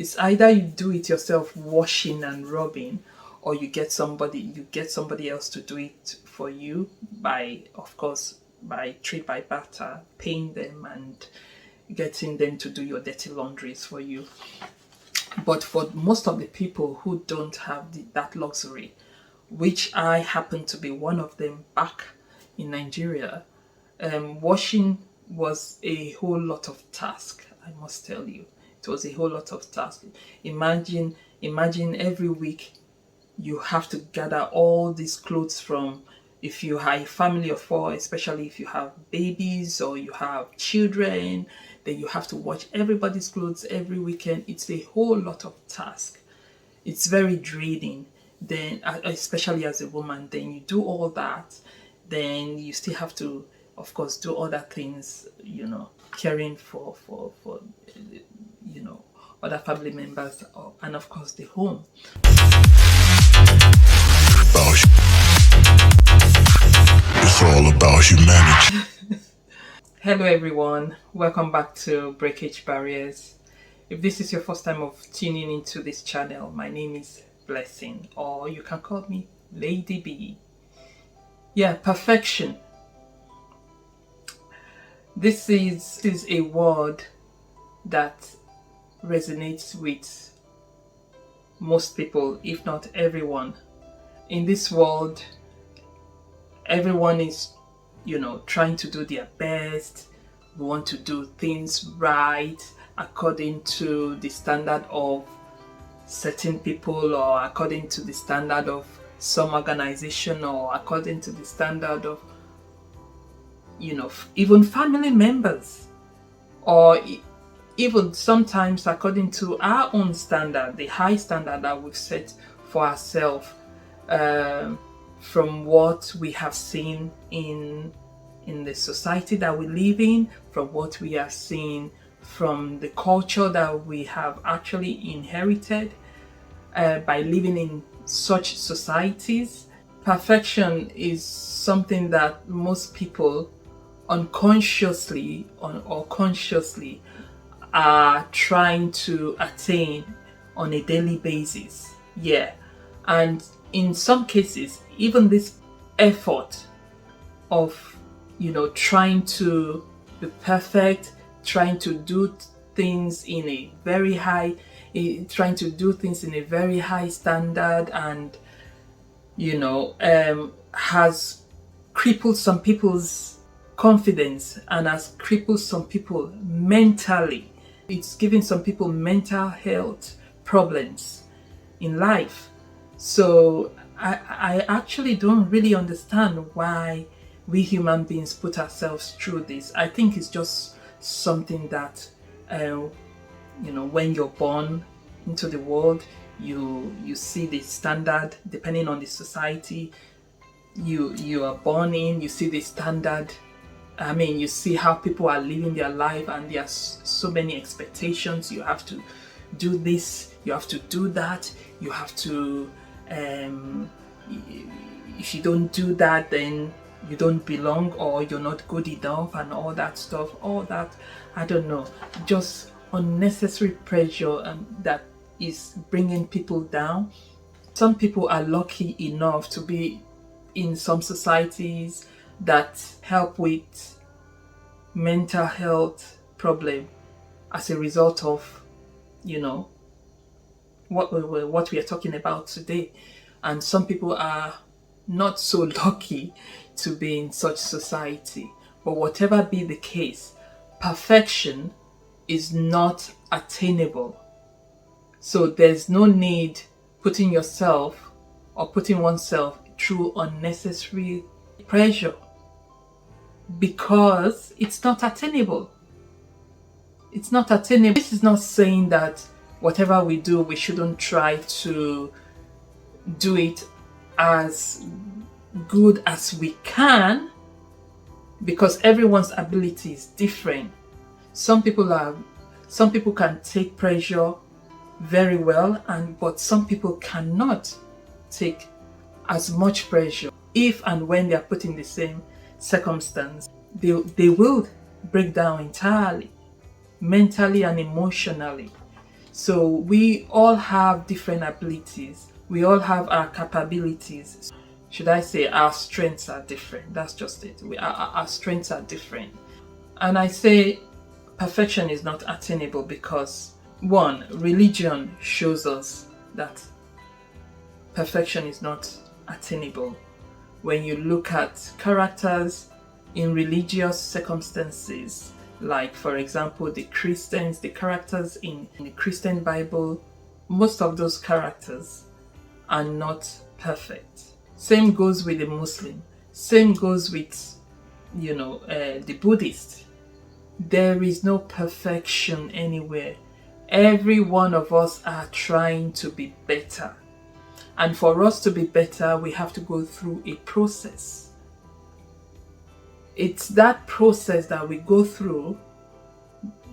It's either you do it yourself, washing and rubbing, or you get somebody else to do it for you by, of course, by trade by barter, paying them and getting them to do your dirty laundries for you. But for most of the people who don't have that luxury, which I happen to be one of them back in Nigeria, washing was a whole lot of task. I must tell you, it was a whole lot of task. Imagine every week you have to gather all these clothes from, if you have a family of 4, especially if you have babies or you have children, then you have to wash everybody's clothes every weekend. It's a whole lot of task. It's very draining. Then, especially as a woman, then you do all that, then you still have to, of course, do other things, caring for other family members, and of course the home. It's all about humanity. Hello everyone, welcome back to Breakage Barriers. If this is your first time of tuning into this channel, my name is Blessing, or you can call me Lady B. Yeah, perfection. This is a word that resonates with most people, if not everyone. In this world, everyone is, trying to do their best. We want to do things right according to the standard of certain people, or according to the standard of some organization, or according to the standard of, even family members, or even sometimes according to our own standard, the high standard that we've set for ourselves, from what we have seen in the society that we live in, from what we have seen from the culture that we have actually inherited by living in such societies. Perfection is something that most people unconsciously or consciously are trying to attain on a daily basis. Yeah. And in some cases, even this effort of, trying to be perfect, trying to do things in a very high standard, and, has crippled some people's confidence and has crippled some people mentally. It's giving some people mental health problems in life. So I actually don't really understand why we human beings put ourselves through this. I think it's just something that, when you're born into the world, you see the standard, depending on the society you are born in, you see the standard. I mean, you see how people are living their life, and there are so many expectations. You have to do this, you have to do that, you have to, if you don't do that, then you don't belong, or you're not good enough, and all that stuff. All that, I don't know, just unnecessary pressure that is bringing people down. Some people are lucky enough to be in some societies that help with mental health problem as a result of, what we are talking about today. And some people are not so lucky to be in such society. But whatever be the case, perfection is not attainable. So there's no need putting yourself or putting oneself through unnecessary pressure, because it's not attainable. It's not attainable. This is not saying that whatever we do, we shouldn't try to do it as good as we can, because everyone's ability is different. Some people can take pressure very well, but some people cannot take as much pressure. If and when they are put in the same circumstance, they will break down entirely, mentally and emotionally. So we all have different abilities. We all have our capabilities. Should I say our strengths are different? That's just it. Our strengths are different. And I say perfection is not attainable because, one, religion shows us that perfection is not attainable. When you look at characters in religious circumstances, like for example the Christians, the characters in the Christian Bible, most of those characters are not perfect. Same goes with the Muslim. Same goes with, the Buddhist. There is no perfection anywhere. Every one of us are trying to be better. And for us to be better, we have to go through a process. It's that process that we go through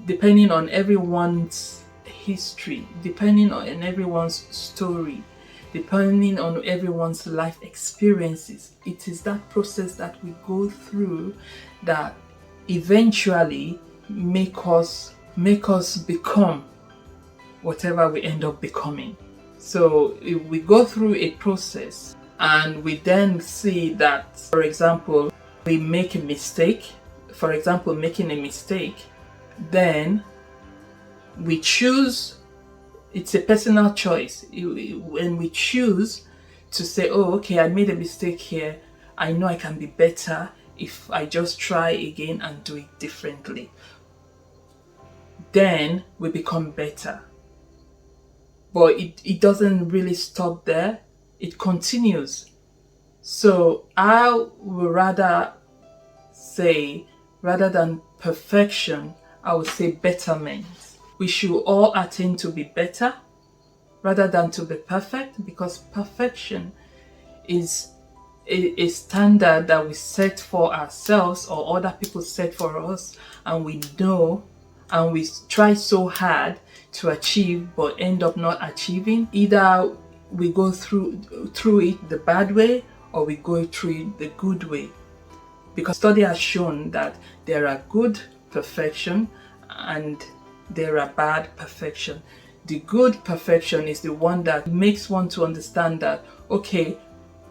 depending on everyone's history, depending on everyone's story, depending on everyone's life experiences. It is that process that we go through that eventually make us become whatever we end up becoming. So if we go through a process and we then see that, for example, we make a mistake, for example, making a mistake, then we choose, it's a personal choice. When we choose to say, oh, okay, I made a mistake here, I know I can be better if I just try again and do it differently. Then we become better. But it doesn't really stop there. It continues. So I would rather say, rather than perfection, I would say betterment. We should all attain to be better rather than to be perfect, because perfection is a standard that we set for ourselves or other people set for us, and we know and we try so hard to achieve but end up not achieving. Either we go through it the bad way or we go through it the good way, because study has shown that there are good perfection and there are bad perfection. The good perfection is the one that makes one to understand that, okay,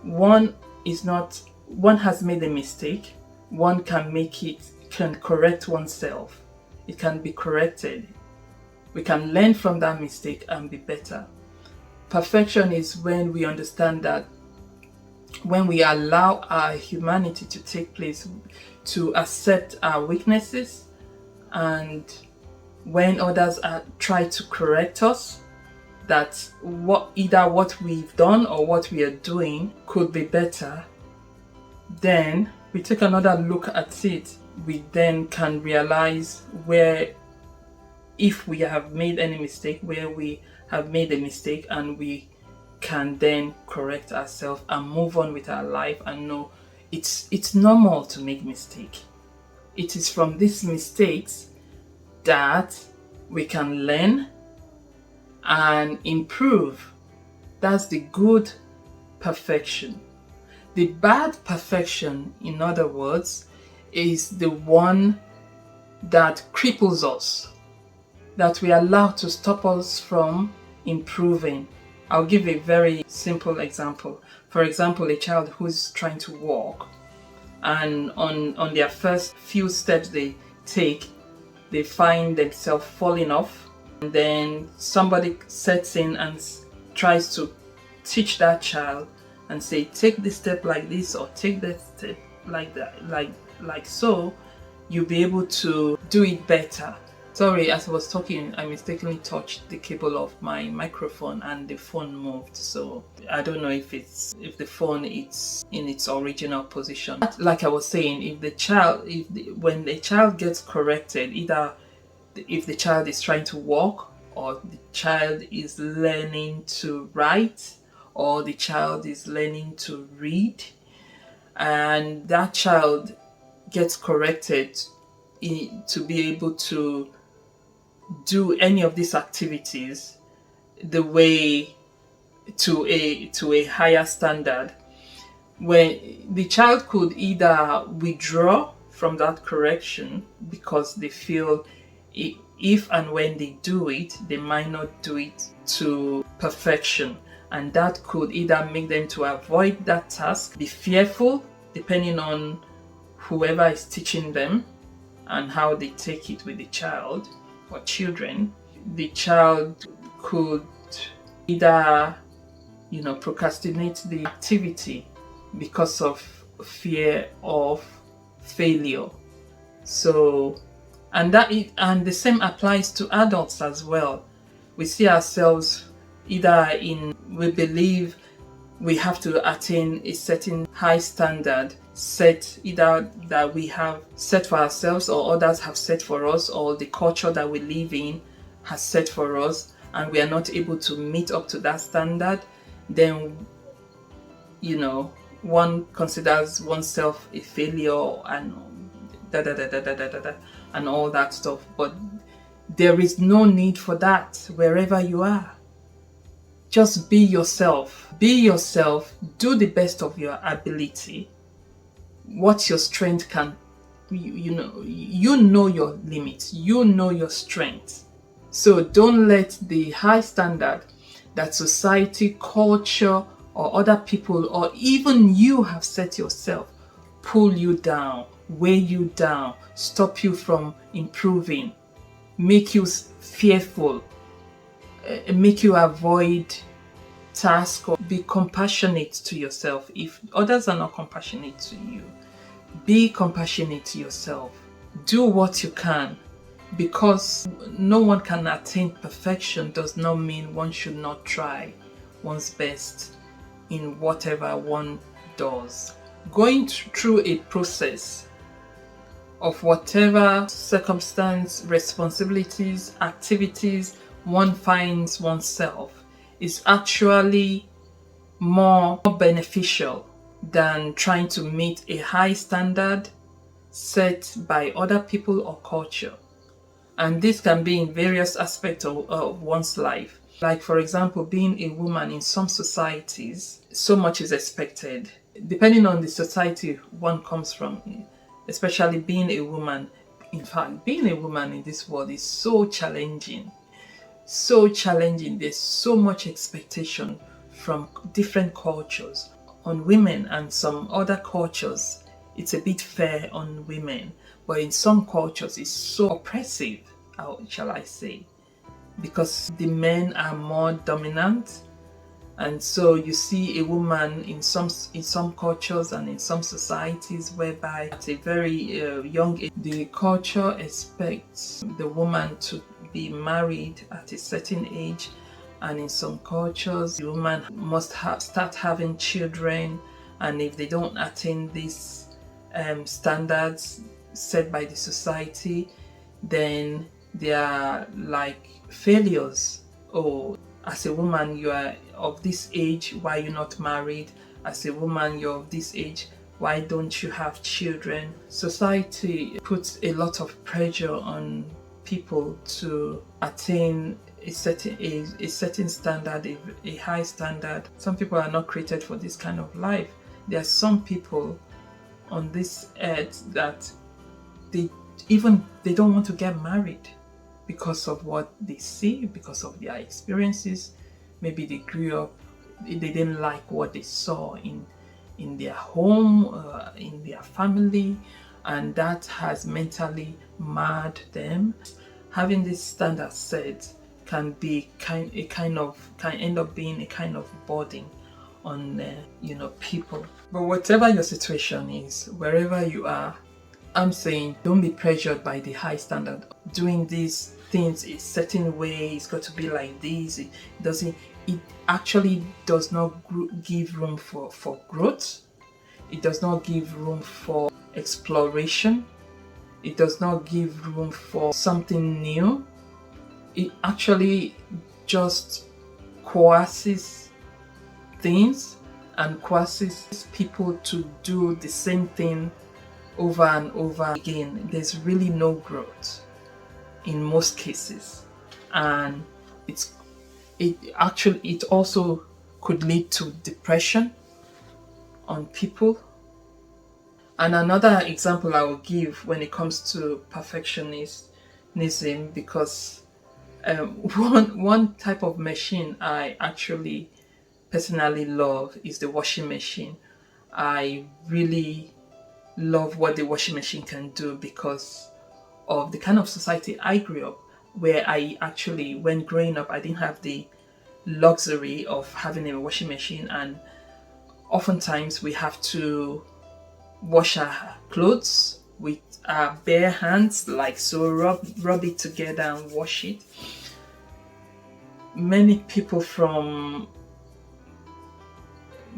one has made a mistake, one can correct oneself. It can be corrected. We can learn from that mistake and be better. Perfection is when we understand that when we allow our humanity to take place, to accept our weaknesses, and when others try to correct us, that either what we've done or what we are doing could be better, then we take another look at it. We then can realize where, if we have made any mistake, where we have made a mistake, and we can then correct ourselves and move on with our life and know it's normal to make mistake. It is from these mistakes that we can learn and improve. That's the good perfection. The bad perfection, in other words, is the one that cripples us, that we allow to stop us from improving. I'll give a very simple example. For example, a child who's trying to walk, and on their first few steps they take, they find themselves falling off, and then somebody sets in and tries to teach that child and say, take this step like this, or take that step like that, like so, you'll be able to do it better. Sorry, as I was talking, I mistakenly touched the cable of my microphone and the phone moved. So I don't know if the phone is in its original position. Like I was saying, when the child gets corrected, either if the child is trying to walk, or the child is learning to write, or the child is learning to read, and that child gets corrected to be able to do any of these activities the way to a higher standard, when the child could either withdraw from that correction because they feel if and when they do it, they might not do it to perfection. And that could either make them to avoid that task, be fearful, depending on whoever is teaching them and how they take it with the child or children. The child could either, procrastinate the activity because of fear of failure. So, and the same applies to adults as well. We see ourselves we believe we have to attain a certain high standard either that we have set for ourselves or others have set for us, or the culture that we live in has set for us, and we are not able to meet up to that standard. Then one considers oneself a failure and and all that stuff. But there is no need for that wherever you are. Just be yourself. Be yourself. Do the best of your ability. What your strength can, you know your limits. You know your strength. So don't let the high standard that society, culture, or other people, or even you have set yourself, pull you down, weigh you down, stop you from improving, make you fearful, make you avoid tasks. Or be compassionate to yourself. If others are not compassionate to you, be compassionate to yourself. Do what you can. Because no one can attain perfection does not mean one should not try one's best in whatever one does. Going through a process of whatever circumstance, responsibilities, activities one finds oneself is actually more beneficial than trying to meet a high standard set by other people or culture. And this can be in various aspects of one's life. Like, for example, being a woman in some societies, so much is expected. Depending on the society one comes from, especially being a woman. In fact, being a woman in this world is so challenging. So challenging. There's so much expectation from different cultures on women, and some other cultures it's a bit fair on women. But in some cultures, it's so oppressive, how shall I say, because the men are more dominant. And so you see a woman in some cultures and in some societies whereby at a very young age, the culture expects the woman to be married at a certain age. And in some cultures, the woman must start having children. And if they don't attain these standards set by the society, then they are like failures. Or as a woman, you are of this age, why are you not married? As a woman, you're of this age, why don't you have children? Society puts a lot of pressure on people to attain a certain age, a certain standard, a high standard. Some people are not created for this kind of life. There are some people on this earth that they don't want to get married because of what they see, because of their experiences. Maybe they grew up, they didn't like what they saw in their home, in their family, and that has mentally marred them. Having this standard set can end up being a kind of burden on people. But whatever your situation is, wherever you are, I'm saying don't be pressured by the high standard. Doing these things a certain way, it's got to be like this. It actually does not give room for growth. It does not give room for exploration. It does not give room for something new. It actually just coerces things and coerces people to do the same thing over and over again. There's really no growth in most cases, and it also could lead to depression on people. And another example I will give when it comes to perfectionists because one type of machine I actually personally love is the washing machine. I really love what the washing machine can do because of the kind of society I grew up, where I actually, when growing up, I didn't have the luxury of having a washing machine, and oftentimes we have to wash our clothes with our bare hands, like so, rub it together and wash it. Many people from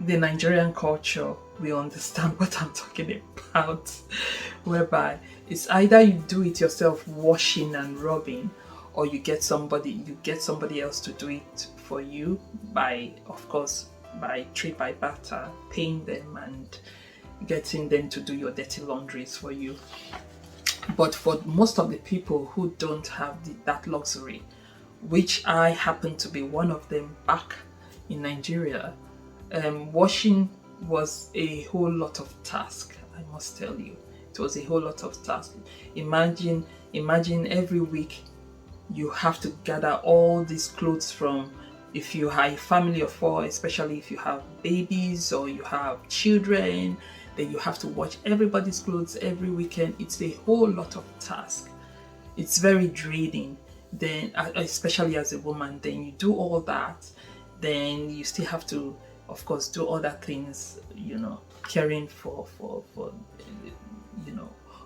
the Nigerian culture will understand what I'm talking about, whereby it's either you do it yourself, washing and rubbing, or you get somebody else to do it for you by, of course, by trade by barter, paying them and getting them to do your dirty laundries for you. But for most of the people who don't have that luxury, which I happen to be one of them back in Nigeria, washing was a whole lot of task. I must tell you, it was a whole lot of task. Imagine every week you have to gather all these clothes from, if you have a family of 4, especially if you have babies or you have children, then you have to wash everybody's clothes every weekend. It's a whole lot of task. It's very draining. Then, especially as a woman, then you do all that, then you still have to, of course, do other things, caring for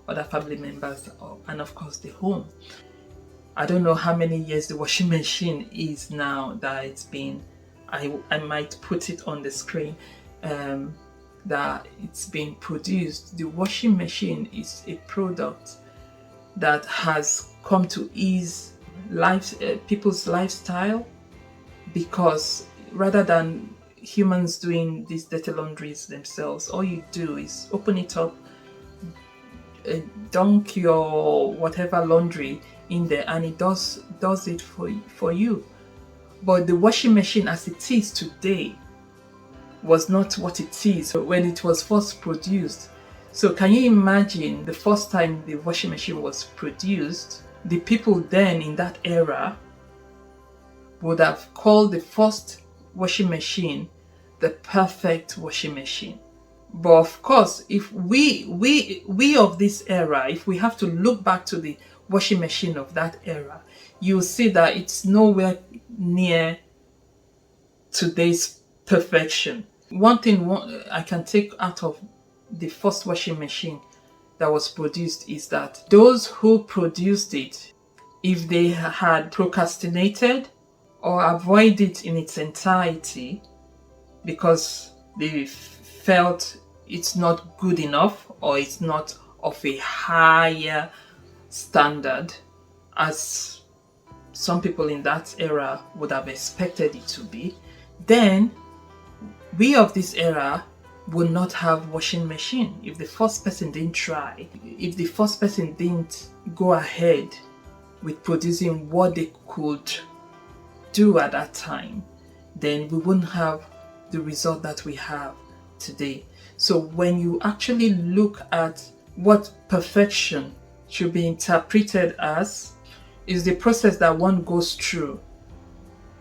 other family members, and of course the home. I don't know how many years the washing machine is now that it's been, I might put it on the screen, that it's been produced. The washing machine is a product that has come to ease people's lifestyle, because rather than humans doing these dirty laundries themselves, all you do is open it up, dunk your whatever laundry in there, and it does it for you. But the washing machine as it is today was not what it is when it was first produced. So can you imagine the first time the washing machine was produced? The people then in that era would have called the first washing machine the perfect washing machine. But of course, if we of this era, if we have to look back to the washing machine of that era, you'll see that it's nowhere near today's perfection. One thing I can take out of the first washing machine that was produced is that those who produced it, if they had procrastinated or avoided it in its entirety because they felt it's not good enough or it's not of a higher standard as some people in that era would have expected it to be, then we of this era would not have washing machine. If the first person didn't try, if the first person didn't go ahead with producing what they could do at that time, then we wouldn't have the result that we have today. So when you actually look at what perfection should be interpreted as, is the process that one goes through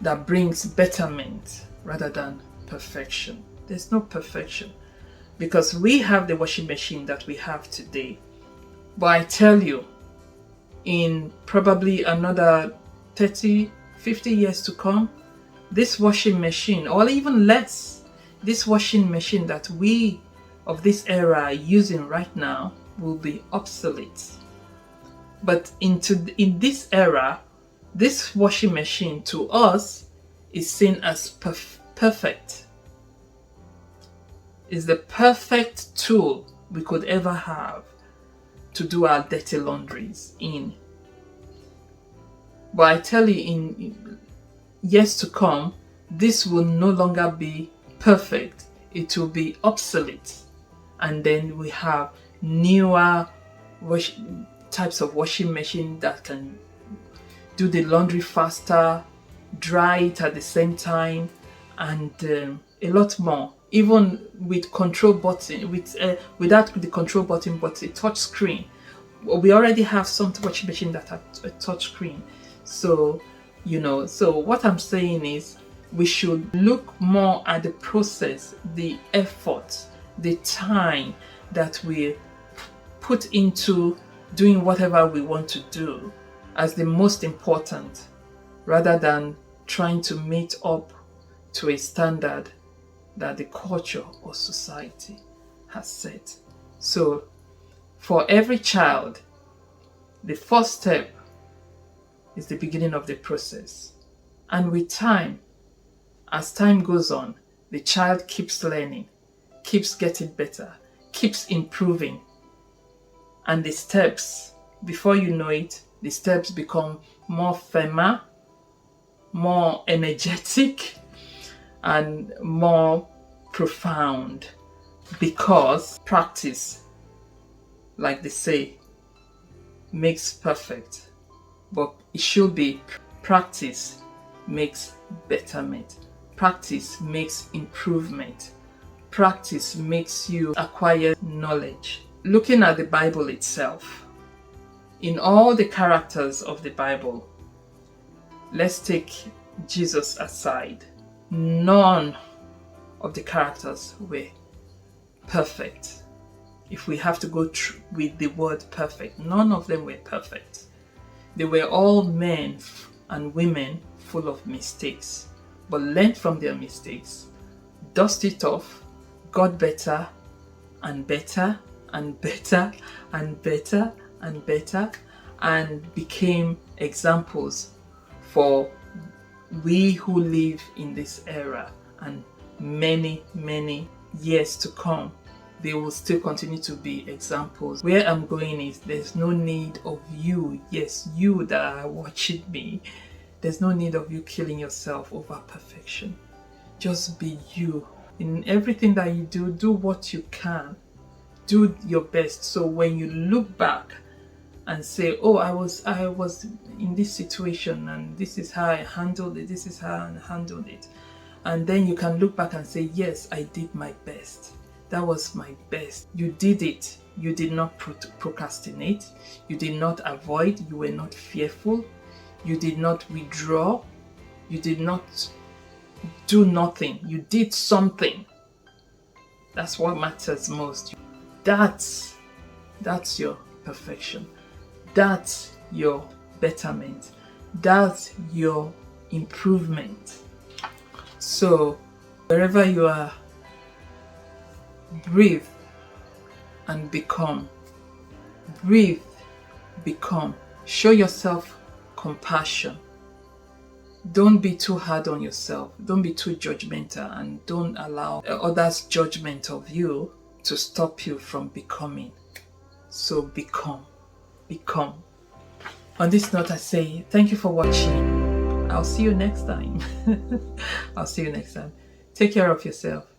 that brings betterment rather than perfection. There's no perfection because we have the washing machine that we have today. But I tell you, in probably another 30, 50 years to come, this washing machine, or even less, this washing machine that we of this era are using right now will be obsolete. But in this era, this washing machine to us is seen as perfect. Is the perfect tool we could ever have to do our dirty laundries in. But I tell you, in years to come, this will no longer be perfect. It will be obsolete. And then we have newer types of washing machine that can do the laundry faster, dry it at the same time, and a lot more. Even with control button, without the control button, but a touch screen, we already have some washing machine that have a touch screen. So, so what I'm saying is we should look more at the process, the effort, the time that we put into doing whatever we want to do as the most important, rather than trying to meet up to a standard that the culture or society has set. So for every child, the first step is the beginning of the process. And with time, as time goes on, the child keeps learning, keeps getting better, keeps improving. And the steps, before you know it, the steps become more firmer, more energetic, and more profound, because practice, like they say, makes perfect. But it should be practice makes betterment. Practice makes improvement. Practice makes you acquire knowledge. Looking at the Bible itself, in all the characters of the Bible, let's take Jesus aside. None of the characters were perfect. If we have to go through with the word perfect, none of them were perfect. They were all men and women full of mistakes, but learned from their mistakes, dust it off, got better and better and better and better and better, and became examples for we who live in this era and many, many years to come. They will still continue to be examples. Where I'm going is there's no need of you, yes, you that are watching me, there's no need of you killing yourself over perfection. Just be you. In everything that you do, do what you can. Do your best. So when you look back and say, oh, I was in this situation and this is how I handled it, this is how I handled it. And then you can look back and say, yes, I did my best. That was my best. You did it. You did not procrastinate. You did not avoid. You were not fearful. You did not withdraw. You did not do nothing. You did something. That's what matters most. That's your perfection. That's your betterment. That's your improvement. So wherever you are, breathe and become. Breathe, become. Show yourself compassion. Don't be too hard on yourself. Don't be too judgmental, and don't allow others' judgment of you to stop you from becoming. So become. On this note, I say thank you for watching. I'll see you next time. Take care of yourself.